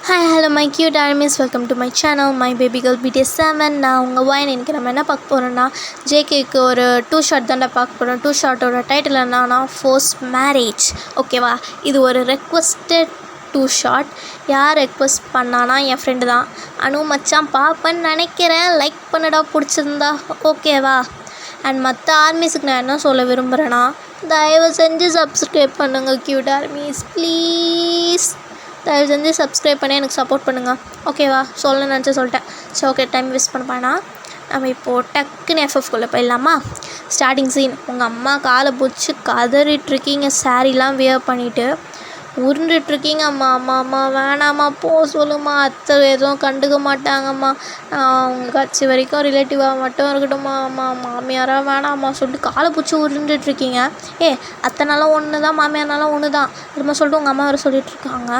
Hi, hello my cute armies, welcome to my channel, my baby girl BTS7. நான் உங்கள் வாயின் எனக்கு நம்ம என்ன பார்க்க போகிறோன்னா ஜேகேக்கு ஒரு 2 ஷார்ட் தாண்டா பார்க்க போகிறோம். 2 ஷார்ட்டோட டைட்டில் என்னன்னா ஃபோர்ஸ் மேரேஜ். ஓகேவா, இது ஒரு ரெக்வஸ்டட் 2 ஷார்ட். யார் ரெக்வஸ்ட் பண்ணானா என் ஃப்ரெண்டு தான். அனு மச்சான் பார்ப்பேன்னு நினைக்கிறேன், லைக் பண்ணடா பிடிச்சிருந்தா ஓகேவா. அண்ட் மற்ற ஆர்மிஸுக்கு நான் என்ன சொல்ல விரும்புகிறேன்னா, தயவு செஞ்சு சப்ஸ்கிரைப் பண்ணுங்கள் க்யூட் ஆர்மிஸ் ப்ளீஸ். தயவு செஞ்சு சப்ஸ்கிரைப் பண்ணி எனக்கு சப்போர்ட் பண்ணுங்கள் ஓகேவா. சொல்ல நினச்சி சொல்லிட்டேன். ஸோ ஓகே, டைம் வேஸ்ட் பண்ண வேணாம். நம்ம இப்போது டக்குன்னு எஃப்எஃப்குள்ளே போயிடலாமா. ஸ்டார்டிங் சீன், உங்கள் அம்மா காலை பிடிச்சி கதறிட்டுருக்கீங்க, சாரீலாம் வியர் பண்ணிவிட்டு உருண்டுட்ருக்கீங்க. அம்மா அம்மா அம்மா வேணாம்மா போ சொல்லுமா, அத்தை எதுவும் கண்டுக்க மாட்டாங்கம்மா, அவங்க கட்சி வரைக்கும் ரிலேட்டிவாக மட்டும் இருக்கட்டும்மா, அம்மா மாமியாராக வேணாம்மா சொல்லிட்டு காலை பிடிச்சி உருண்டுட்ருக்கீங்க. அத்தைனாலும் ஒன்று தான், மாமியார்னாலும் ஒன்று தான் அதுமா சொல்லிட்டு உங்கள் அம்மா வர சொல்லிகிட்ருக்காங்க.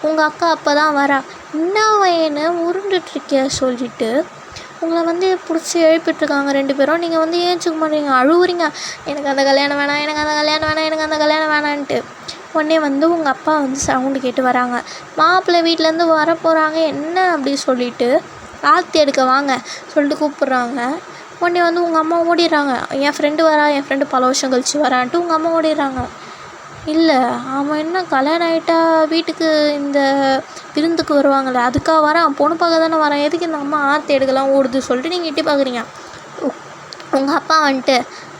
உங்கள் அக்கா அப்போ தான் வரா. என்ன வயனு உருண்டுட்ருக்கிய சொல்லிவிட்டு உங்களை பிடிச்சி எழுப்பிட்டுருக்காங்க 2 பேரும். நீங்கள் ஏஞ்சிக்க மாட்டீங்க, அழுவுறீங்க. எனக்கு அந்த கல்யாணம் வேணாம், எனக்கு அந்த கல்யாணம் வேணாம், எனக்கு அந்த கல்யாணம் வேணான்ட்டு. உடனே உங்கள் அப்பா சவுண்டு கேட்டு வராங்க. மாப்பிள்ளை வீட்டிலேருந்து வர போகிறாங்க என்ன அப்படி சொல்லிவிட்டு ஆர்த்தி எடுக்க வாங்க சொல்லிட்டு கூப்பிட்றாங்க. உடனே உங்கள் அம்மா ஓடிடுறாங்க. என் ஃப்ரெண்டு வரா, என் ஃப்ரெண்டு பல வருஷம் கழிச்சு வரான்ட்டு உங்கள் அம்மா ஓடிடுறாங்க. இல்லை, அவன் என்ன கல்யாணம் ஆகிட்டா வீட்டுக்கு இந்த விருந்துக்கு வருவாங்களே அதுக்காக வரான், பொண்ணு பார்க்க தானே வரான், எதுக்கு இந்த அம்மா ஆர்த்தி எடுக்கலாம் ஓடுது சொல்லிட்டு நீங்கள் எட்டி பார்க்குறீங்க. உங்கள் அப்பா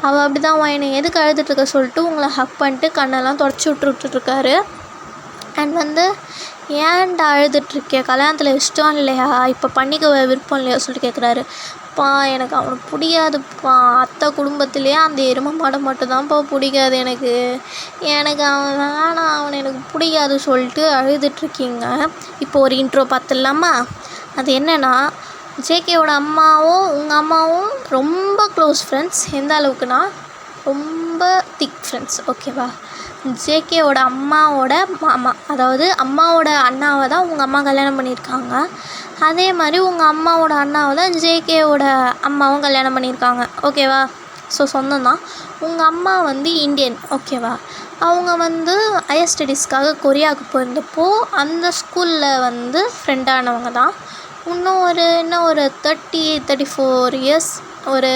அவள் அப்படி தான் என்னை எதுக்கு அழுதுட்டுருக்க சொல்லிட்டு உங்களை ஹக் பண்ணிட்டு கண்ணெல்லாம் தொடச்சி விட்டுருக்காரு. அண்ட் ஏன்டா அழுதுட்ருக்கிய, கல்யாணத்தில் இஷ்டம் இல்லையா, இப்போ பண்ணிக்க விருப்பம் இல்லையா சொல்லிட்டு கேட்குறாரு. எனக்கு அவனுக்கு பிடிக்காதுப்பா, அத்தை குடும்பத்திலே அந்த எருமை மாடை மட்டும்தான்ப்பா பிடிக்காது எனக்கு அவன் வேணாம், அவனை எனக்கு பிடிக்காது சொல்லிட்டு அழுதுட்ருக்கீங்க. இப்போ ஒரு இன்ட்ரோ பார்த்துடலாமா. அது என்னென்னா, ஜேகேவோட அம்மாவும் உங்கள் அம்மாவும் ரொம்ப க்ளோஸ் ஃப்ரெண்ட்ஸ். எந்த அளவுக்குனா ரொம்ப திக் ஃப்ரெண்ட்ஸ் ஓகேவா. ஜேகேவோட அம்மாவோட மாமா, அதாவது அம்மாவோட அண்ணாவை தான் உங்கள் அம்மா கல்யாணம் பண்ணியிருக்காங்க. அதே மாதிரி உங்கள் அம்மாவோட அண்ணாவை தான் ஜேகேவோட அம்மாவும் கல்யாணம் பண்ணியிருக்காங்க ஓகேவா. ஸோ சொந்தம் தான். உங்கள் அம்மா இந்தியன் ஓகேவா. அவங்க ஹையர் ஸ்டடீஸ்க்காக கொரியாவுக்கு போயிருந்தப்போ அந்த ஸ்கூலில் ஃப்ரெண்டானவங்க தான். இன்னும் ஒரு 34 இயர்ஸ், ஒரு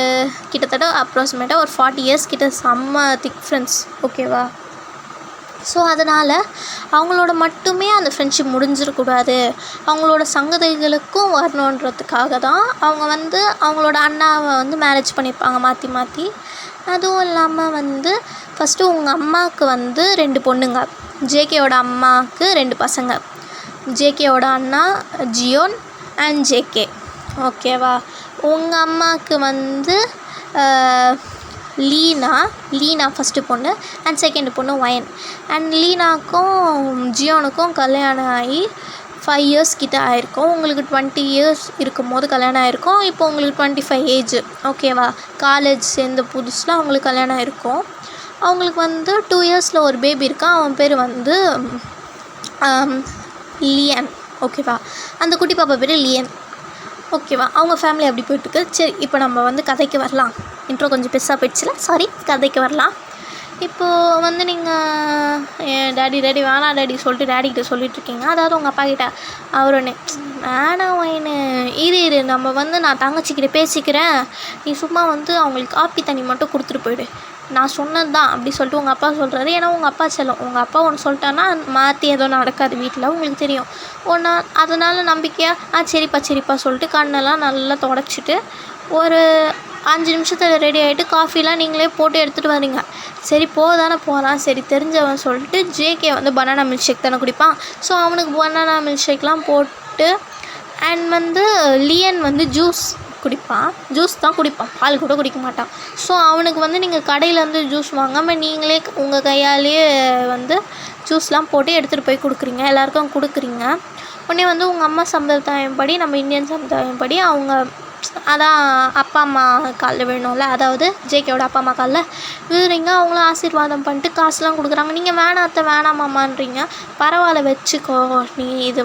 கிட்டத்தட்ட அப்ராக்சிமேட்டாக ஒரு 40 இயர்ஸ் கிட்ட செம்ம திக் ஃப்ரெண்ட்ஸ் ஓகேவா. ஸோ அதனால் அவங்களோட மட்டுமே அந்த ஃப்ரெண்ட்ஷிப் முடிஞ்சிடக்கூடாது, அவங்களோட சங்கதிகளுக்கும் வரணுன்றதுக்காக தான் அவங்க அவங்களோட அண்ணாவை மேரேஜ் பண்ணியிருப்பாங்க மாற்றி மாற்றி. அதுவும் இல்லாமல் ஃபஸ்ட்டு உங்கள் அம்மாவுக்கு 2 பொண்ணுங்க, ஜேகேவோட அம்மாவுக்கு 2 பசங்க, ஜேகேவோட அண்ணா ஜியோன் அண்ட் ஜேகே ஓகேவா. உங்கள் அம்மாவுக்கு லீனா ஃபஸ்ட்டு பொண்ணு அண்ட் செகண்ட் பொண்ணு வயன். அண்ட் லீனாக்கும் ஜியோனுக்கும் கல்யாணம் ஆகி 5 இயர்ஸ் கிட்ட ஆகிருக்கும். உங்களுக்கு 20 இயர்ஸ் இருக்கும் போது கல்யாணம் ஆகிருக்கும். இப்போ உங்களுக்கு 25 ஏஜ் ஓகேவா. காலேஜ் சேர்ந்த புதுசில் அவங்களுக்கு கல்யாணம் ஆகிருக்கும். அவங்களுக்கு 2 இயர்ஸில் ஒரு பேபி இருக்கான். அவன் பேர் லியன் ஓகேவா. அந்த குட்டி பாப்பா பேர் லியன் ஓகேவா. அவங்க ஃபேமிலி அப்படி போயிட்டுருக்கு. சரி, இப்போ நம்ம கதைக்கு வரலாம். இன்ட்ரோ கொஞ்சம் பெருசாக போயிடுச்சுல, சாரி. கதைக்கு வரலாம். இப்போது நீங்கள் டேடி வேணாம் டேடி சொல்லிட்டு டேடிக்கிட்ட சொல்லிகிட்ருக்கீங்க. அதாவது உங்கள் அப்பா கிட்ட. அவர் ஒன்று வேணாம் வயனு இரு நம்ம நான் தங்கச்சிக்கிட்ட பேசிக்கிறேன், நீ சும்மா அவங்களுக்கு காப்பி தண்ணி மட்டும் கொடுத்துட்டு போயிடு, நான் சொன்னது தான் அப்படி சொல்லிட்டு உங்கள் அப்பா சொல்கிறாரு. ஏன்னா உங்கள் அப்பா செல்லம், உங்கள் அப்பா ஒன்று சொல்லிட்டான்னா மாற்றி ஏதோ நடக்காது வீட்டில் உங்களுக்கு தெரியும். அதனால் நம்பிக்கையாக சரிப்பா சொல்லிட்டு கண்ணெல்லாம் நல்லா தொடச்சிட்டு ஒரு 5 நிமிஷத்தில் ரெடி ஆகிட்டு காஃபிலாம் நீங்களே போட்டு எடுத்துகிட்டு வரீங்க. சரி தானே போகலாம், சரி தெரிஞ்சவன் சொல்லிட்டு ஜேகே பனானா மில்க் ஷேக் தானே குடிப்பான். ஸோ அவனுக்கு பனானா மில்க் ஷேக்லாம் போட்டு அண்ட் லியன் ஜூஸ் குடிப்பான். ஜூஸ் தான் குடிப்பான், பால் கூட குடிக்க மாட்டான். ஸோ அவனுக்கு நீங்கள் கடையிலேருந்து ஜூஸ் வாங்காமல் நீங்களே உங்கள் கையாலேயே ஜூஸ்லாம் போட்டு எடுத்துகிட்டு போய் கொடுக்குறீங்க, எல்லாேருக்கும் கொடுக்குறீங்க. உடனே உங்கள் அம்மா சம்பிரதாயப்படி, நம்ம இந்தியன் சம்பிரதாயப்படி அவங்க அதான் அப்பா அம்மா காலில் விழணும்ல, அதாவது ஜேகேவோட அப்பா அம்மா காலில் விழுறீங்க. அவங்களும் ஆசீர்வாதம் பண்ணிட்டு காசுலாம் கொடுக்குறாங்க. நீங்கள் வேணாத்த வேணாமான்றீங்க. பரவாயில்ல வச்சுக்கோ, நீ இது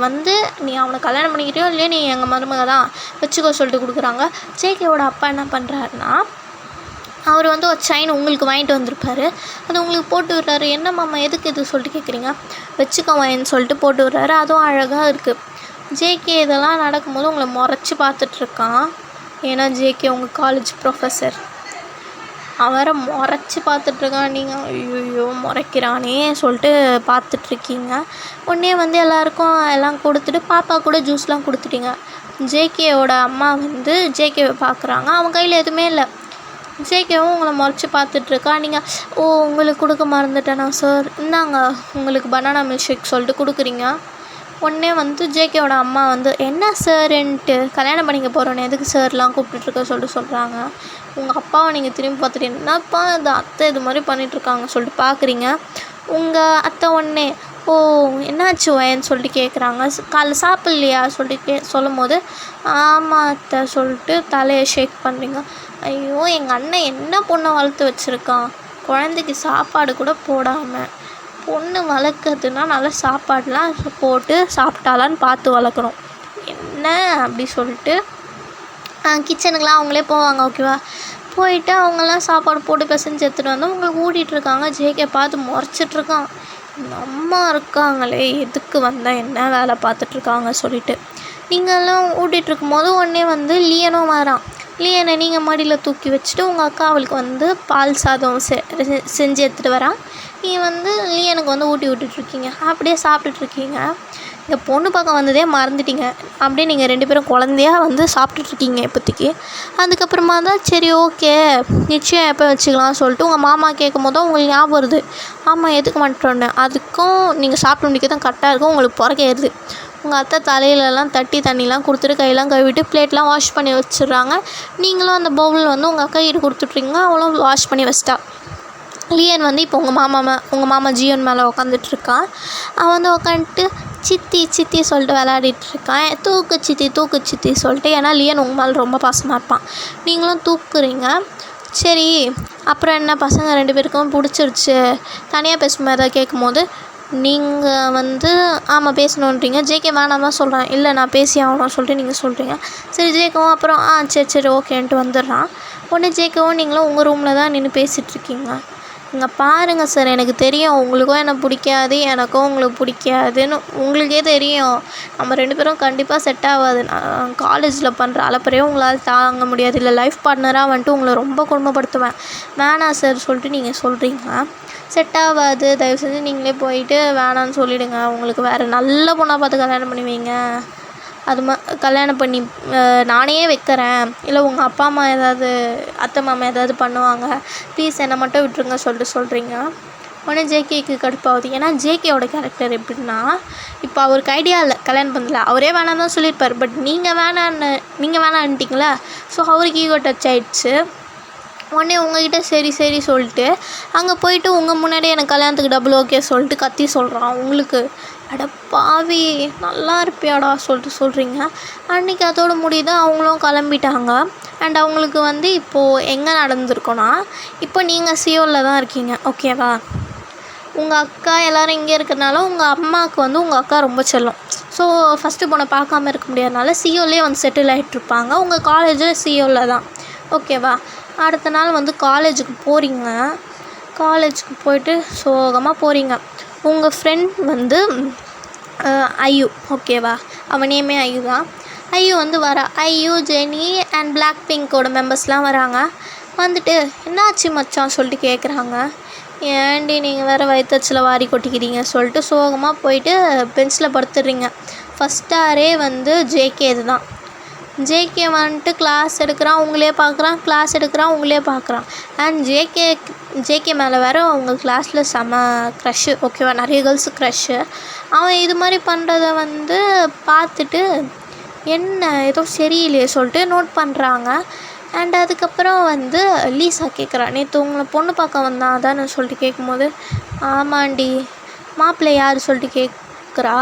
நீ அவனை கல்யாணம் பண்ணிக்கிறியோ இல்லையோ, நீ எங்கள் மருமக தான் வச்சுக்கோ சொல்லிட்டு கொடுக்குறாங்க. ஜேகேவோட அப்பா என்ன பண்ணுறாருன்னா, அவர் ஒரு செயின் உங்களுக்கு வாங்கிட்டு வந்திருப்பார். அது உங்களுக்கு போட்டு விடுறாரு. என்ன மாமா எதுக்கு இது சொல்லிட்டு கேட்குறீங்க. வச்சுக்கோவேன்னு சொல்லிட்டு போட்டு விடுறாரு. அதுவும் அழகாக இருக்குது. ஜேகே இதெல்லாம் நடக்கும்போது உங்களை முறைச்சி பார்த்துட்ருக்கான். ஏன்னா ஜேகே உங்கள் காலேஜ் ப்ரொஃபஸர். அவரை முறைச்சி பார்த்துட்ருக்கான். நீங்கள் ஐயோ முறைக்கிறானே சொல்லிட்டு பார்த்துட்ருக்கீங்க. உடனே வந்து எல்லாருக்கும் எல்லாம் கொடுத்துட்டு பாப்பா கூட ஜூஸ்லாம் கொடுத்துட்டீங்க. ஜேகேவோட அம்மா வந்து ஜேகேவை பார்க்குறாங்க. அவன் கையில் எதுவுமே இல்லை. ஜேகேவும் உங்களை முறைச்சி பார்த்துட்ருக்கா. நீங்கள் உங்களுக்கு கொடுக்க மறந்துட்டேனா சார், இந்தாங்க உங்களுக்கு பனானா மில்க் ஷேக் சொல்லிட்டு கொடுக்குறீங்க. உடனே வந்து ஜேகேவோட அம்மா வந்து என்ன சார்ன்ட்டு கல்யாணம் பண்ணிக்க போகிறோன்னு எதுக்கு சார்லாம் கூப்பிட்டுருக்க சொல்லிட்டு சொல்கிறாங்க. உங்கள் அப்பாவை நீங்கள் திரும்பி பார்த்துட்டு என்னப்பா இந்த அத்தை இது மாதிரி பண்ணிகிட்ருக்காங்க சொல்லிட்டு பார்க்குறீங்க. உங்கள் அத்தை உடனே என்னாச்சு வயன்னு சொல்லிட்டு கேட்குறாங்க. காலைல சாப்பிட்லையா சொல்லிட்டு சொல்லும் போது ஆமாம் அத்தை சொல்லிட்டு தலையை ஷேக் பண்ணுறீங்க. ஐயோ எங்கள் அண்ணன் என்ன பொண்ணை வளர்த்து வச்சுருக்கான், குழந்தைக்கு சாப்பாடு கூட போடாமல். பொண்ணு வளர்க்குறதுனா நல்லா சாப்பாடெலாம் போட்டு சாப்பிட்டாலான்னு பார்த்து வளர்க்கணும். என்ன அப்படி சொல்லிட்டு கிச்சனுக்கெலாம் அவங்களே போவாங்க. ஓகேவா, போயிட்டு அவங்களாம் சாப்பாடு போட்டு பிசைஞ்சு எடுத்துகிட்டு வந்து உங்களுக்கு ஊட்டிகிட்ருக்காங்க. ஜேகே பார்த்து முறைச்சிட்ருக்கான். அம்மா இருக்காங்களே எதுக்கு வந்தால் என்ன வேலை பார்த்துட்ருக்காங்க சொல்லிட்டு நீங்கள்லாம் ஊட்டிகிட்ருக்கும் போது உடனே வந்து லியனும் வரான். லியனை நீங்கள் மடியில் தூக்கி வச்சுட்டு உங்கள் அக்கா அவளுக்கு வந்து பால் சாதம் செஞ்சு எடுத்துகிட்டு வரான். நீங்கள் வந்து லியனுக்கு வந்து ஊட்டி விட்டுட்ருக்கீங்க. அப்படியே சாப்பிட்டுட்ருக்கீங்க. இந்த பொண்ணு பக்கம் வந்ததே மறந்துட்டீங்க. அப்படியே நீங்கள் 2 பேரும் குழந்தையா வந்து சாப்பிட்டுட்ருக்கீங்க இப்போதைக்கு. அதுக்கப்புறமா தான் சரி ஓகே நிச்சயம் எப்போ வச்சுக்கலாம் சொல்லிட்டு உங்கள் மாமா கேட்கும் போதும் உங்களுக்கு ஞாபகம் வருது. ஆமாம் எதுக்கு மாட்டோன்னு. அதுக்கும் நீங்கள் சாப்பிட முடிக்க தான் கரெக்டாக இருக்கும். உங்களுக்கு பிறக்க ஏறுது. உங்கள் அத்தை தலையிலலாம் தட்டி தண்ணிலாம் கொடுத்துட்டு கையெல்லாம் கழுவிட்டு பிளேட்லாம் வாஷ் பண்ணி வச்சிடுறாங்க. நீங்களும் அந்த பவுல் வந்து உங்கள் அக்கா கிட்ட கொடுத்துட்றீங்க. அவளும் வாஷ் பண்ணி வச்சிட்டா. லியன் வந்து இப்போ உங்கள் மாமா ஜியோன் மேலே உட்காந்துட்ருக்கான். அவன் வந்து உட்காந்துட்டு சித்தி சித்தி சொல்லிட்டு விளையாடிட்டுருக்கான். தூக்கு சித்தி சொல்லிட்டு. ஏன்னா லியன் உங்கள் மேலே ரொம்ப பாசமாக இருப்பான். நீங்களும் தூக்குறீங்க. சரி அப்புறம் என்ன பசங்க 2 பேருக்கும் பிடிச்சிருச்சு. தனியாக பேசும்போது எதாவது கேட்கும் போது நீங்கள் வந்து ஆமாம் பேசணுன்றீங்க. ஜேகே வேணாம் தான் சொல்கிறேன். இல்லை நான் பேசி ஆகணும் சொல்லிட்டு நீங்கள் சொல்கிறீங்க. சரி ஜேகவும் அப்புறம் சரி ஓகேன்ட்டு வந்துடுறான். உடனே ஜேகவும் நீங்களும் உங்கள் ரூமில் தான் நின்று பேசிகிட்ருக்கீங்க. இங்கே பாருங்கள் சார், எனக்கு தெரியும் உங்களுக்கும் என்னை பிடிக்காது, எனக்கும் உங்களுக்கு பிடிக்காதுன்னு உங்களுக்கே தெரியும். நம்ம 2 பேரும் கண்டிப்பாக செட் ஆகாது. நான் காலேஜில் பண்ணுற அலப்பறையும் உங்களால் தாங்க முடியாது. இல்லை லைஃப் பார்ட்னராக வந்துட்டு உங்களை ரொம்ப கொடுமைப்படுத்துவேன். வேணாம் சார் சொல்லிட்டு நீங்கள் சொல்கிறீங்க. செட் ஆகாது, தயவு செஞ்சு நீங்களே போயிட்டு வேணான்னு சொல்லிவிடுங்க. உங்களுக்கு வேறு நல்ல பொண்ணாக பார்த்து கல்யாணம் பண்ணி வைங்க. அது கல்யாணம் பண்ணி நானே வைக்கிறேன். இல்லை உங்கள் அப்பா அம்மா ஏதாவது அத்தை மாமா ஏதாவது பண்ணுவாங்க, ப்ளீஸ் என்னை மட்டும் விட்டுருங்க சொல்லிட்டு சொல்கிறீங்க. உடனே ஜேகேக்கு கடுப்பாகுது. ஏன்னா ஜேகேவோட கேரக்டர் எப்படின்னா, இப்போ அவருக்கு ஐடியா இல்லை கல்யாணம் பண்ணல, அவரே வேணான்னு தான் சொல்லியிருப்பார். பட் நீங்கள் வேணான்ட்டிங்களா, ஸோ அவருக்கு ஈகோ டச் ஆகிடுச்சு. உடனே உங்ககிட்ட சரி சொல்லிட்டு அங்கே போயிட்டு உங்கள் முன்னாடி எனக்கு கல்யாணத்துக்கு டபுள் ஓகே சொல்லிட்டு கத்தி சொல்கிறான். உங்களுக்கு அட பாவி நல்லா இருப்பியாடா சொல்லிட்டு சொல்கிறீங்க. அன்றைக்கி அதோடு முடியுது. அவங்களும் கிளம்பிட்டாங்க. அண்ட் அவங்களுக்கு வந்து இப்போது எங்கே நடந்திருக்கோன்னா, இப்போ நீங்கள் சியோலில் தான் இருக்கீங்க. ஓகேவா, உங்கள் அக்கா எல்லோரும் இங்கே இருக்கிறனால உங்கள் அம்மாவுக்கு வந்து உங்கள் அக்கா ரொம்ப செல்லம். ஸோ ஃபஸ்ட்டு பொண்ணை பார்க்காம இருக்க முடியாதனால சியோலே வந்து செட்டில் ஆகிட்ருப்பாங்க. உங்கள் காலேஜும் சியோலில் தான். ஓகேவா, அடுத்த நாள் வந்து காலேஜுக்கு போகிறீங்க. காலேஜுக்கு போயிட்டு சோகமாக போகிறீங்க. உங்கள் ஃப்ரெண்ட் வந்து ஐயு. ஓகேவா, அவன் நேமே ஐயு தான். ஐயு வந்து வரா. ஐயு, ஜெனி அண்ட் பிளாக் பிங்கோட மெம்பர்ஸ்லாம் வராங்க. வந்துட்டு என்னாச்சு மச்சான் சொல்லிட்டு கேட்குறாங்க. ஏன்டி நீங்கள் வேறு வயிற்றுச்சில் வாரி கொட்டிக்கிறீங்க சொல்லிட்டு சோகமாக போயிட்டு பெஞ்சில் படுத்துடுறீங்க. ஃபஸ்ட் ஆரே வந்து ஜேகே இது தான். ஜேகே வந்துட்டு கிளாஸ் எடுக்கிறான், உங்களே பார்க்குறான், கிளாஸ் எடுக்கிறான், உங்களே பார்க்குறான். அண்ட் ஜேகே மேலே வேறு அவங்க கிளாஸில் செம க்ரஷ்ஷு. ஓகேவா, நிறைய கேர்ள்ஸு க்ரஷ்ஷு. அவன் இது மாதிரி பண்ணுறத வந்து பார்த்துட்டு என்ன ஏதோ சரியில்லையே சொல்லிட்டு நோட் பண்ணுறாங்க. அண்ட் அதுக்கப்புறம் வந்து லீசா கேட்குறான், நேற்று உங்களை பொண்ணு பார்க்க வந்தான் அதான்னு சொல்லிட்டு கேட்கும்போது ஆமாண்டி மாப்பிள்ளை யார் சொல்லிட்டு கேட்குறா.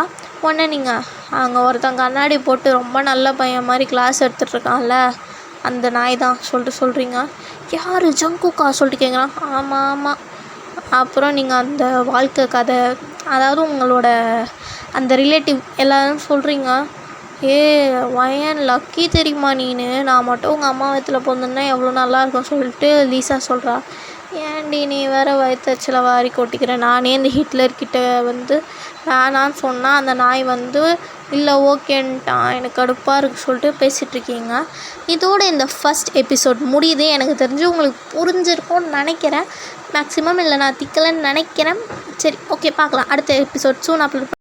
உடனே நீங்கள் அங்கே ஒருத்தன் கண்ணாடி போட்டு ரொம்ப நல்ல பையன் மாதிரி கிளாஸ் எடுத்துகிட்ருக்கான்ல அந்த நாய் தான் சொல்லிட்டு சொல்கிறீங்க. யார் ஜங்குக்கா சொல்லிட்டு கேட்குறான். ஆமாம். அப்புறம் நீங்கள் அந்த வாழ்க்கை கதை, அதாவது உங்களோட அந்த ரிலேட்டிவ் எல்லோரும் சொல்கிறீங்க. வயன் லக்கி தெரியுமா நீனு, நான் மட்டும் உங்கள் அம்மா வயிற்றுல பிறந்தேன்னா எவ்வளோ நல்லாயிருக்கும் சொல்லிட்டு லீசா சொல்கிறா. ஏன்டி நீ வேறு வயிற்றுச்சில் வாரி கொட்டிக்கிற, நானே இந்த ஹிட்லர்கிட்ட வந்து வேணான்னு சொன்னால் அந்த நாய் வந்து இல்லை ஓகேன்ட்டான், எனக்கு கடுப்பாக இருக்குது சொல்லிட்டு பேசிகிட்ருக்கீங்க. இதோட இந்த ஃபஸ்ட் எபிசோட் முடியுது. எனக்கு தெரிஞ்சு உங்களுக்கு புரிஞ்சிருக்கும்னு நினைக்கிறேன். மேக்ஸிமம் இல்லை நான் திக்கலைன்னு நினைக்கிறேன். சரி ஓகே, பார்க்கலாம். அடுத்த எபிசோட் சூன் அப்லோட்